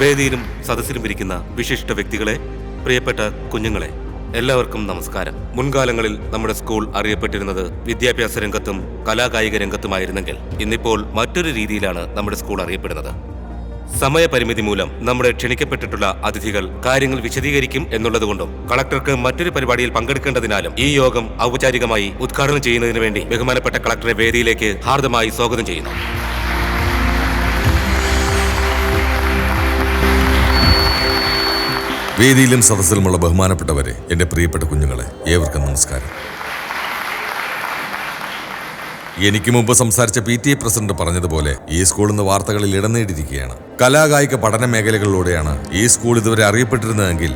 വേദിയിലും സദസ്സിലും ഇരിക്കുന്ന വിശിഷ്ട വ്യക്തികളെ, പ്രിയപ്പെട്ട കുഞ്ഞുങ്ങളെ, എല്ലാവർക്കും നമസ്കാരം. മുൻകാലങ്ങളിൽ നമ്മുടെ സ്കൂൾ അറിയപ്പെട്ടിരുന്നത് വിദ്യാഭ്യാസ രംഗത്തും കലാകായിക രംഗത്തുമായിരുന്നെങ്കിൽ ഇന്നിപ്പോൾ മറ്റൊരു രീതിയിലാണ് നമ്മുടെ സ്കൂൾ അറിയപ്പെടുന്നത്. സമയപരിമിതി മൂലം നമ്മുടെ ക്ഷണിക്കപ്പെട്ടിട്ടുള്ള അതിഥികൾ കാര്യങ്ങൾ വിശദീകരിക്കും എന്നുള്ളതുകൊണ്ടും കളക്ടർക്ക് മറ്റൊരു പരിപാടിയിൽ പങ്കെടുക്കേണ്ടതിനാലും ഈ യോഗം ഔപചാരികമായി ഉദ്ഘാടനം ചെയ്യുന്നതിന് വേണ്ടി ബഹുമാനപ്പെട്ട കളക്ടറെ വേദിയിലേക്ക് ഹാർദമായി സ്വാഗതം ചെയ്യുന്നു. വേദിയിലും സദസ്സിലുമുള്ള ബഹുമാനപ്പെട്ടവരെ, എൻ്റെ പ്രിയപ്പെട്ട കുഞ്ഞുങ്ങളെ, ഏവർക്കും നമസ്കാരം. എനിക്ക് മുമ്പ് സംസാരിച്ച PTA പ്രസിഡന്റ് പറഞ്ഞതുപോലെ ഈ സ്കൂൾ ഇന്ന് വാർത്തകളിൽ ഇടം നേടിയിരിക്കുകയാണ്. കലാകായിക പഠന മേഖലകളിലൂടെയാണ് ഈ സ്കൂൾ ഇതുവരെ അറിയപ്പെട്ടിരുന്നതെങ്കിൽ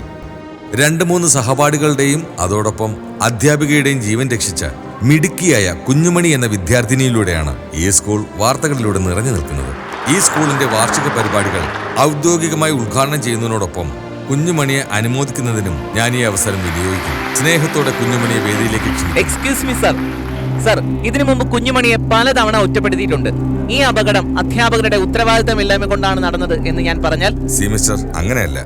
2-3 സഹപാഠികളുടെയും അതോടൊപ്പം അധ്യാപികയുടെയും ജീവൻ രക്ഷിച്ച മിടുക്കിയായ കുഞ്ഞുമണി എന്ന വിദ്യാർത്ഥിനിയിലൂടെയാണ് ഈ സ്കൂൾ വാർത്തകളിലൂടെ നിറഞ്ഞു നിൽക്കുന്നത്. ഈ സ്കൂളിന്റെ വാർഷിക പരിപാടികൾ ഔദ്യോഗികമായി ഉദ്ഘാടനം ചെയ്യുന്നതിനോടൊപ്പം കുഞ്ഞുമണിയെ അനുമോദിക്കുന്നതിനും ഞാൻ ഈ അവസരം വിനിയോഗിക്കും. സ്നേഹത്തോടെ കുഞ്ഞുമണിയെ വേദിയിലേക്ക് എക്സ്ക്യൂസ് മീ സർ, ഇതിനു മുമ്പ് കുഞ്ഞുമണിയെ പലതവണ ഒറ്റപ്പെടുത്തിയിട്ടുണ്ട്. ഈ അപകടം അധ്യാപകരുടെ ഉത്തരവാദിത്തമില്ലായ്മ കൊണ്ടാണ് നടന്നത് എന്ന് ഞാൻ പറഞ്ഞാൽ? സി മിസ്റ്റർ, അങ്ങനെയല്ല.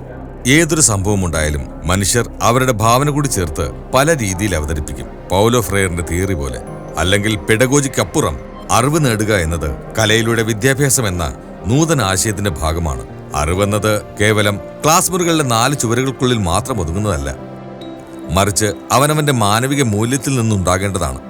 ഏതൊരു സംഭവം ഉണ്ടായാലും മനുഷ്യർ അവരുടെ ഭാവന കൂടി ചേർത്ത് പല രീതിയിൽ അവതരിപ്പിക്കും. പൗലോ ഫ്രെയറിന്റെ തിയറി പോലെ. അല്ലെങ്കിൽ പെഡഗോജിക്കപ്പുറം അറിവ് നേടുക എന്നത് കലയിലൂടെ വിദ്യാഭ്യാസം എന്ന നൂതന ആശയത്തിന്റെ ഭാഗമാണ്. അറിവെന്നത് കേവലം ക്ലാസ് മുറികളിലെ 4 ചുവരുകൾക്കുള്ളിൽ മാത്രം ഒതുങ്ങുന്നതല്ല, മറിച്ച് അവനവന്റെ മാനവിക മൂല്യത്തിൽ നിന്നുണ്ടാകേണ്ടതാണ്.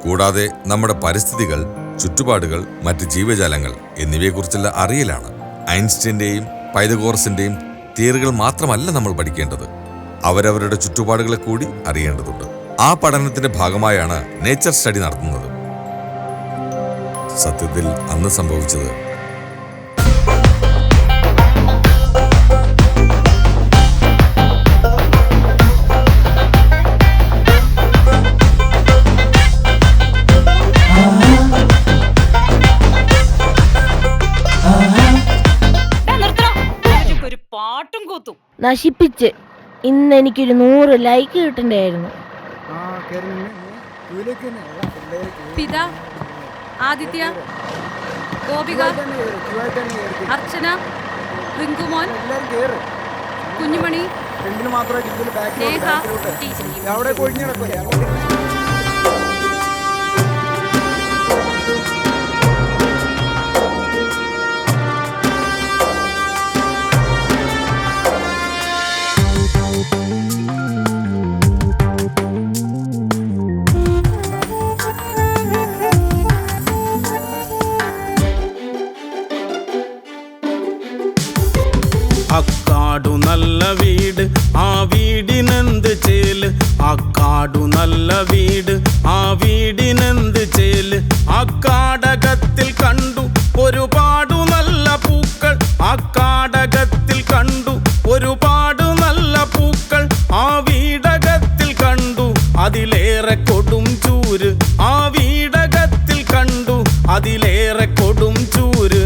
കൂടാതെ നമ്മുടെ പരിസ്ഥിതികൾ, ചുറ്റുപാടുകൾ, മറ്റ് ജീവജാലങ്ങൾ എന്നിവയെക്കുറിച്ചുള്ള അറിയലാണ്. ഐൻസ്റ്റീന്റെയും പൈതഗോറസിന്റെയും തിയറികൾ മാത്രമല്ല നമ്മൾ പഠിക്കേണ്ടത്, അവരവരുടെ ചുറ്റുപാടുകളെ കൂടി അറിയേണ്ടതുണ്ട്. ആ പഠനത്തിന്റെ ഭാഗമായാണ് നേച്ചർ സ്റ്റഡി നടത്തുന്നത്. സത്യത്തിൽ അന്ന് സംഭവിച്ചത് നശിപ്പിച്ച് ഇന്ന് എനിക്കൊരു 100 ലൈക്ക് കിട്ടണ്ടായിരുന്നു. പിത, ആദിത്യ, ഗോപിക, അർച്ചന, റിങ്കുമോൻ, കുഞ്ഞുമണി, നേഹ, അക്കാടു നല്ല വീട്, ആ വീടിനെന്ത് ചേല്. അക്കാടു നല്ല വീട്, ആ വീടിനെന്ത് ചേല്. അക്കാടകത്തിൽ കണ്ടു ഒരുപാടു നല്ല പൂക്കൾ. അക്കാടകത്തിൽ കണ്ടു ഒരുപാട് നല്ല പൂക്കൾ. ആ വീടകത്തിൽ കണ്ടു അതിലേറെ കൊടും ചൂര്. ആ വീടകത്തിൽ കണ്ടു അതിലേറെ കൊടും ചൂര്.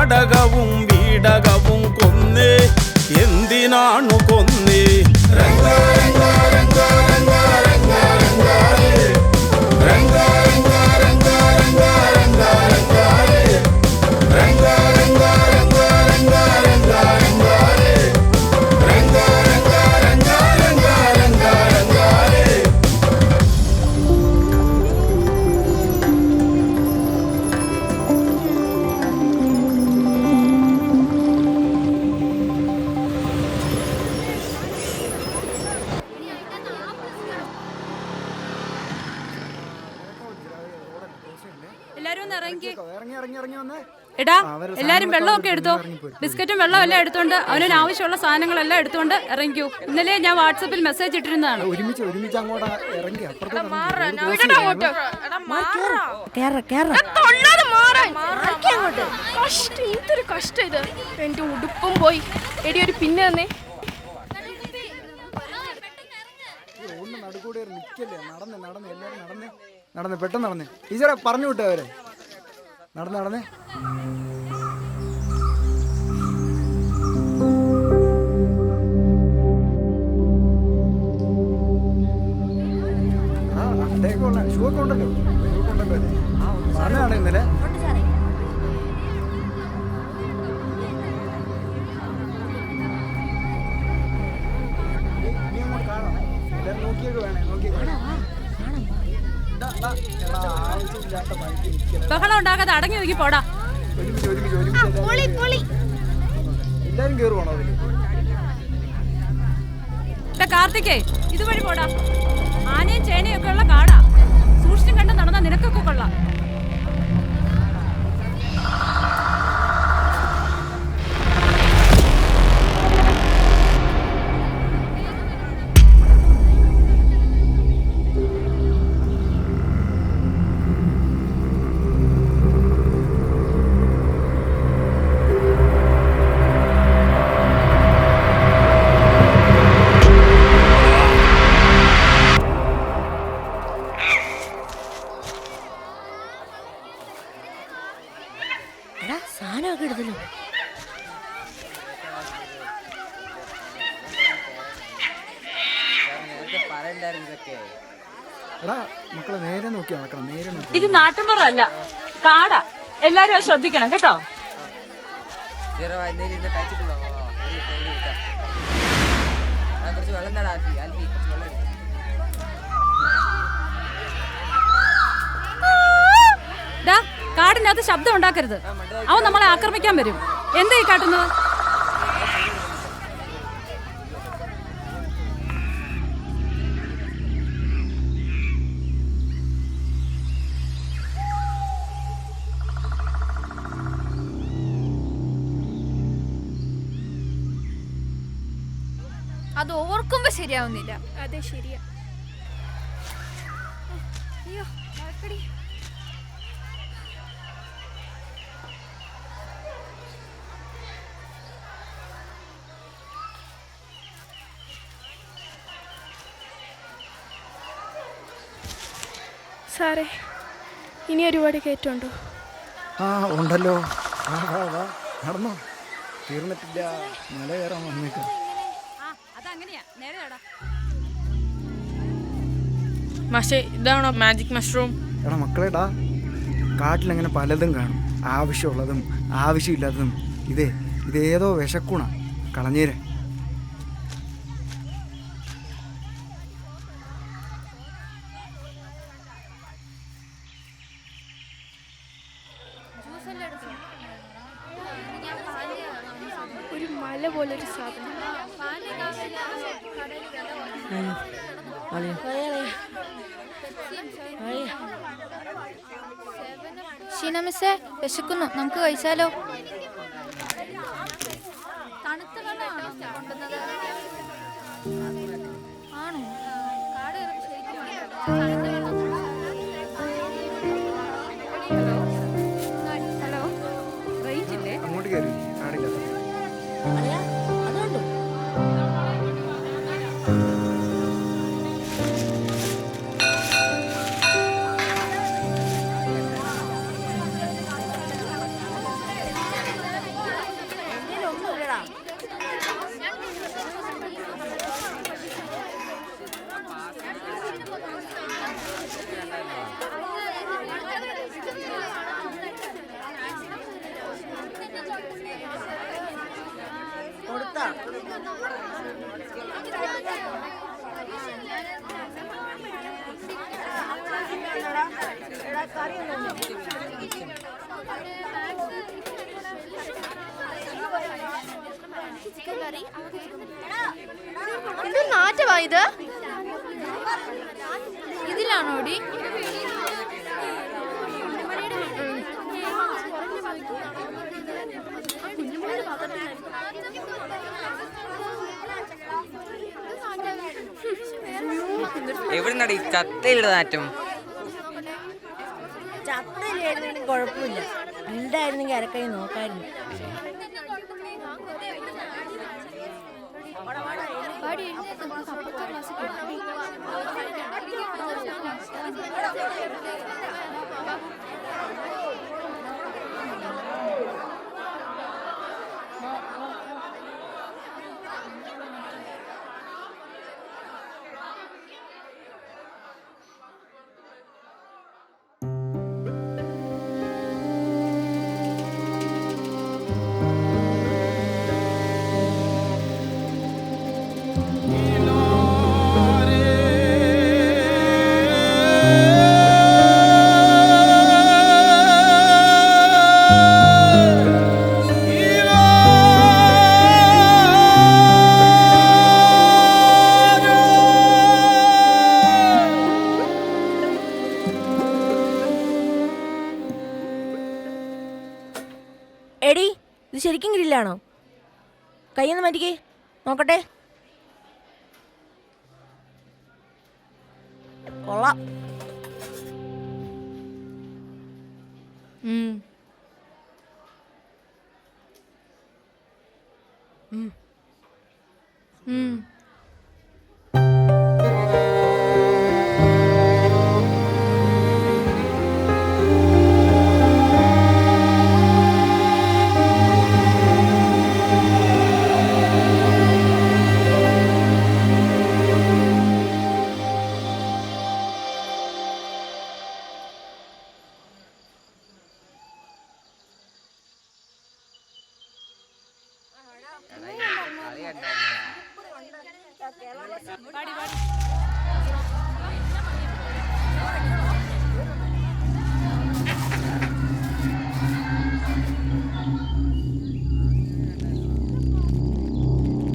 കാടകവും വീടകവും കൊന്നേ, എന്തിനാണു കൊന്നേ? രംഗ രംഗ രംഗ രംഗ രംഗ രംഗാരേ, രംഗ രംഗ രംഗ രംഗ രംഗ രംഗാരേ, രംഗ രംഗ രംഗ രംഗ രംഗ രംഗാരേ, രംഗ രംഗ രംഗ രംഗ രംഗ രംഗാരേ. എല്ലാരും ഒന്ന് ഇറങ്ങി. ഇറങ്ങി വന്നേ. എടാ എല്ലാരും വെള്ളമൊക്കെ എടുത്തോ. ബിസ്ക്കറ്റും വെള്ളം എല്ലാം എടുത്തോണ്ട് അവനൊരു ആവശ്യമുള്ള സാധനങ്ങളെല്ലാം എടുത്തോണ്ട് ഇറങ്ങിക്കോ. ഇന്നലെ ഞാൻ വാട്സപ്പിൽ മെസ്സേജ് ഇട്ടിരുന്നതാണ്. ഒരുമിച്ച് അങ്ങോട്ട് ഇറങ്ങി എന്തൊരു കഷ്ടം ഇത്. എന്റെ ഉടുപ്പും പോയി. എടി ഒരു പിന്നെ തന്നെ നടുക്കൂടെ നിക്കല്ലേ. നടന്ന് എല്ലാരും നടന്നേ പെട്ടെന്ന് നടന്നേ. ടീച്ചറെ പറഞ്ഞു വിട്ടേ അവരെ. നടന്നേ. ഷൂ ഒക്കെ ഉണ്ടല്ലോ പറഞ്ഞാണ് ഇന്നലെ. നോക്കിയൊക്കെ വേണേ ആവശ്യമില്ലാത്ത പണിക്ക് നിൽക്കണം. ബഹളം ഉണ്ടാക്കാതെ അടങ്ങി ഒതുക്കി പോടാ. എല്ലാരും കേറുവാണോ അതില്? കാർത്തികേ ഇതുവഴി പോടാ. ആനയും ചേനയും ഒക്കെ ഉള്ള കാടാ. സൂക്ഷിച്ചും കണ്ട് നടന്നാ നിനക്കൊക്കെ കൊള്ളാം. സാധനമൊക്കെ എടുത്തല്ലോ. എടാ മക്കളെ നേരെ നോക്കി നടക്കണം. നേരെ നോക്കി. ഇത് നാട്ടുമ്പുറമല്ല, കാടാ. എല്ലാരും ശ്രദ്ധിക്കണം കേട്ടോ. കാടിനകത്ത് ശബ്ദം ഉണ്ടാക്കരുത്. അവൻ നമ്മളെ ആക്രമിക്കാൻ വരും. എന്താ ഈ കാട്ടുന്നത്? അത് ഓർക്കുമ്പോ ശരിയാവുന്നില്ല. അതെ ശരിയാ. അയ്യോ നടക്കടി. സാറേ ഇനി ഒരുപാട് കയറ്റമുണ്ടോ? ഉണ്ടല്ലോ. നടന്നോ. തീർന്നിട്ടില്ല. മല കയറാൻ വന്നേക്കാം. മാഷേ ഇതാണോ മാജിക് മഷ്റൂം? എടാ മക്കളെടാ, കാട്ടിലങ്ങനെ പലതും കാണും. ആവശ്യമുള്ളതും ആവശ്യമില്ലാത്തതും. ഇതേതോ വിശക്കൂണ. കളഞ്ഞേരെ. ഒരു മല പോലൊരു സാധനം. ഷീന മിസ്സേ വിശക്കുന്നു, നമുക്ക് കഴിച്ചാലോ? ആണോ? ഹലോ, റേഞ്ച് ഇല്ലേ? അങ്ങോട്ട് കയറി. കാടില്ല. അതുകൊണ്ടോ എന്ത് നാറ്റമാ ഇത്? ഇതിലാണോടി? എവിടെ നടി ചത്തയിലിട നാറ്റം? ചത്തയിലായിരുന്നെങ്കിലും കുഴപ്പമില്ല, ഉണ്ടായിരുന്നെങ്കിൽ അരക്കൈ നോക്കായിരുന്നു. എടി, ഇത് ശരിക്കും ഗ്രില്ലാണോ? കൈയൊന്ന് മാറ്റിക്കേ നോക്കട്ടെ. കൊള്ളാം.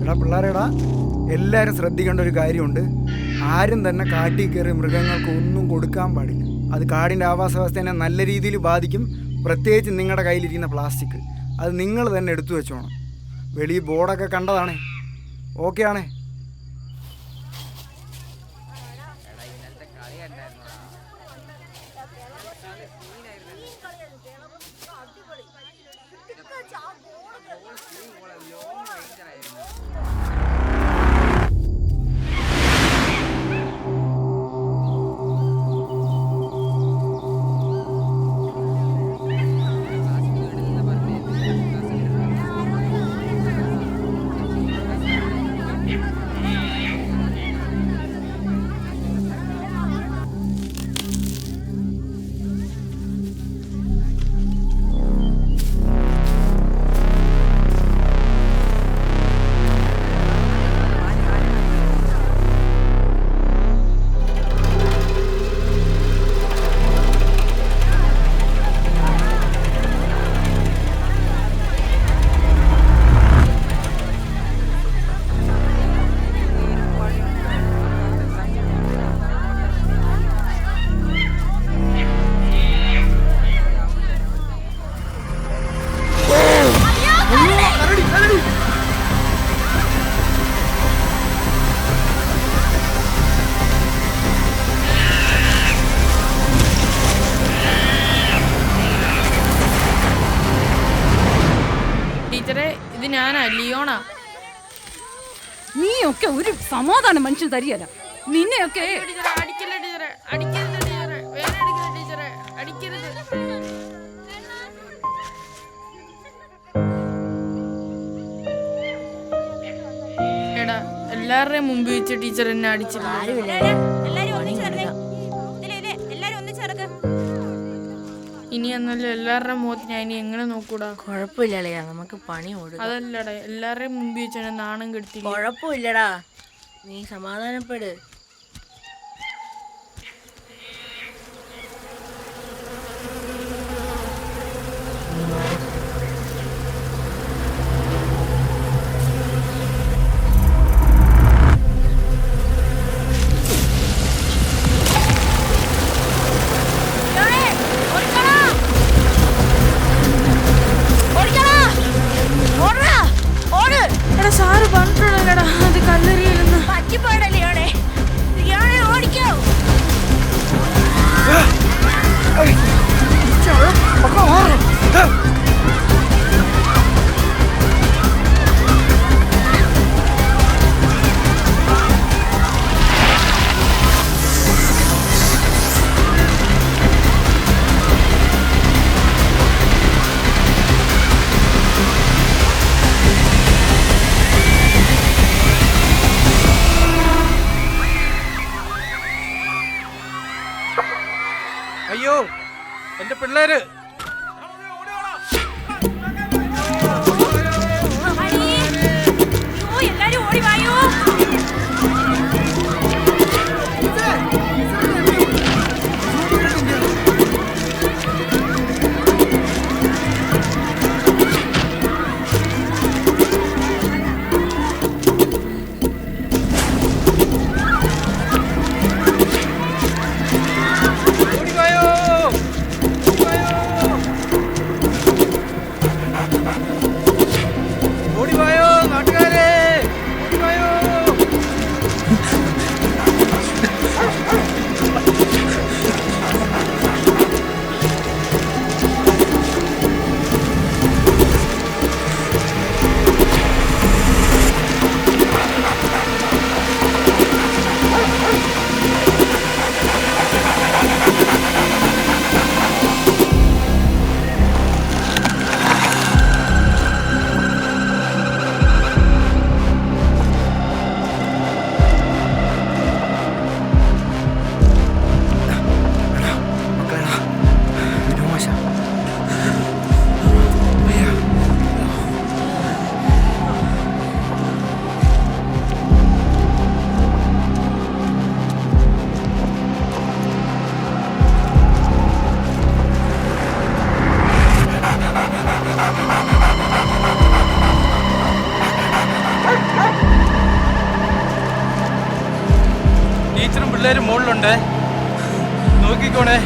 എടാ പിള്ളേരെടാ, എല്ലാവരും ശ്രദ്ധിക്കേണ്ട ഒരു കാര്യമുണ്ട്. ആരും തന്നെ കാട്ടിൽ കയറി മൃഗങ്ങൾക്ക് ഒന്നും കൊടുക്കാൻ പാടില്ല. അത് കാടിൻ്റെ ആവാസ വ്യവസ്ഥയെ നല്ല രീതിയിൽ ബാധിക്കും. പ്രത്യേകിച്ച് നിങ്ങളുടെ കയ്യിലിരിക്കുന്ന പ്ലാസ്റ്റിക് അത് നിങ്ങൾ തന്നെ എടുത്തു വെച്ചോണം. വെളിയിൽ ബോർഡൊക്കെ കണ്ടതാണേ. ഓക്കെ ആണേ? ഇത് ഞാനാ, ലിയോണാ. നീയൊക്കെ ഒരു സമാധാനം മനുഷ്യൻ തരികയല്ല. നിന്നെയൊക്കെ അടിക്കല്ലേ ടീച്ചറെ, അടിക്കരുത് ടീച്ചറെ, വേറെ അടിക്കരുത് ടീച്ചറെ, അടിക്കരുത്. എടാ, എല്ലാവരുടെയും മുമ്പ് വെച്ച് ടീച്ചർ എന്നെ അടിച്ചില്ല. ഇനി എന്നല്ല എല്ലാവരുടെയും മുഖത്ത് ഞാൻ ഇനി എങ്ങനെ നോക്കൂടാ? കുഴപ്പമില്ലല്ലേ, നമുക്ക് പണി കൊടുക്കാം. അതല്ലടാ, എല്ലാവരുടെയും മുമ്പ് വെച്ച് എന്നെ നാണം കെടുത്തില്ല. കുഴപ്പമില്ലടാ, നീ സമാധാനപ്പെട്. പിള്ളേര്. എല്ലാരും ഓടി വായോ. ടീച്ചറും പിള്ളേരും മുകളിലുണ്ട്, നോക്കിക്കോണേ.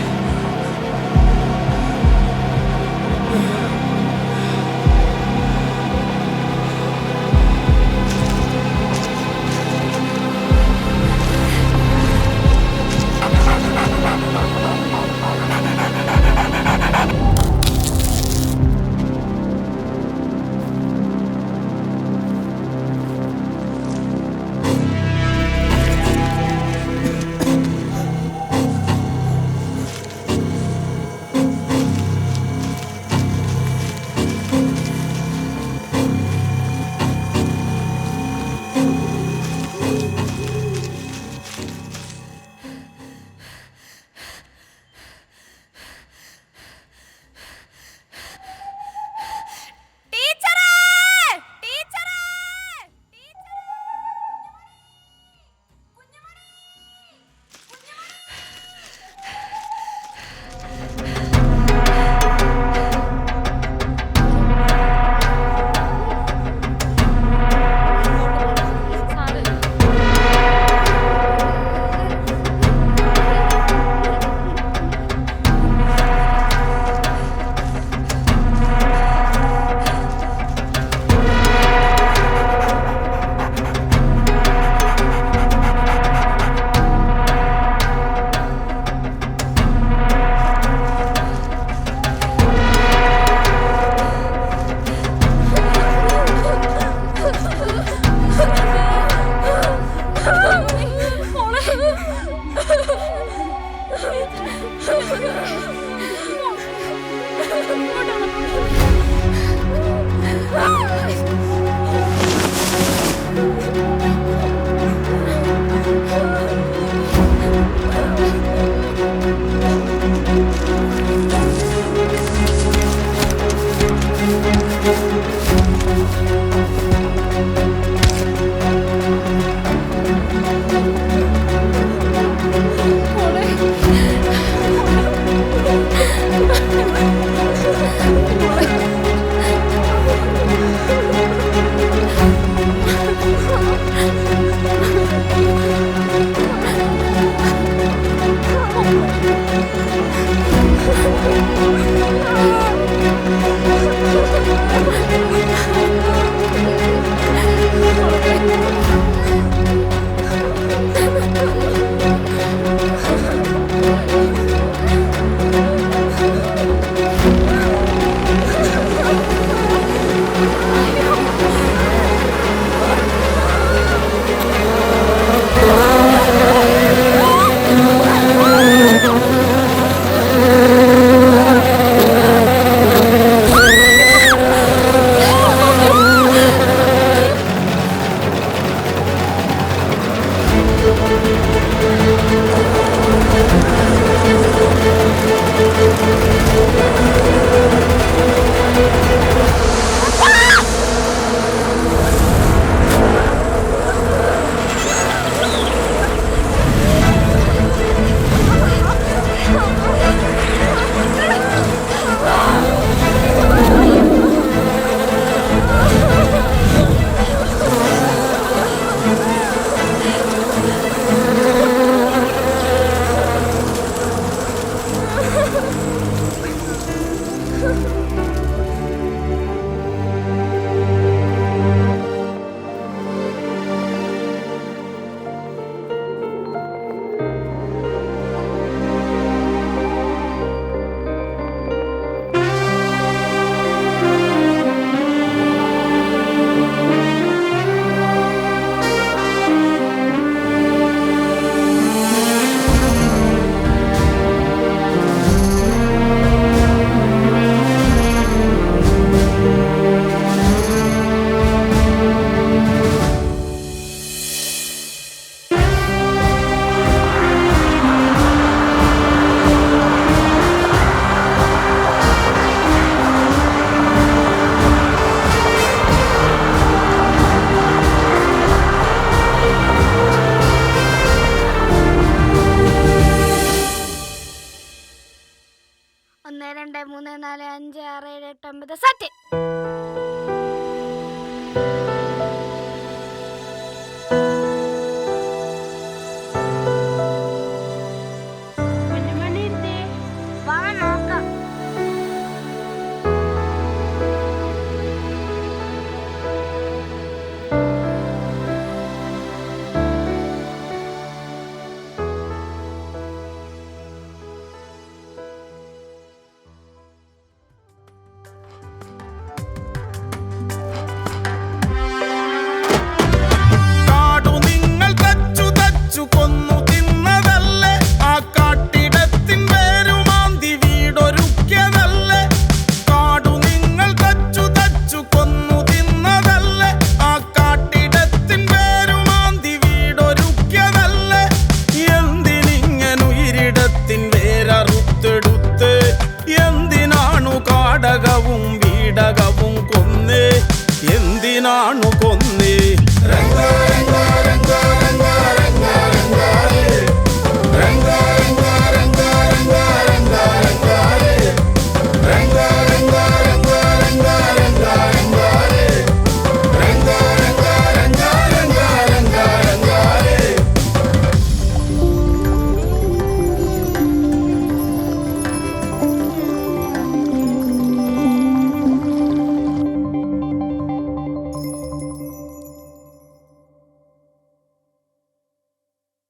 ഒന്ന് രണ്ട് മൂന്ന് നാല് അഞ്ച് ആറ് ഏഴ് എട്ട് ഒമ്പത് സെറ്റ്.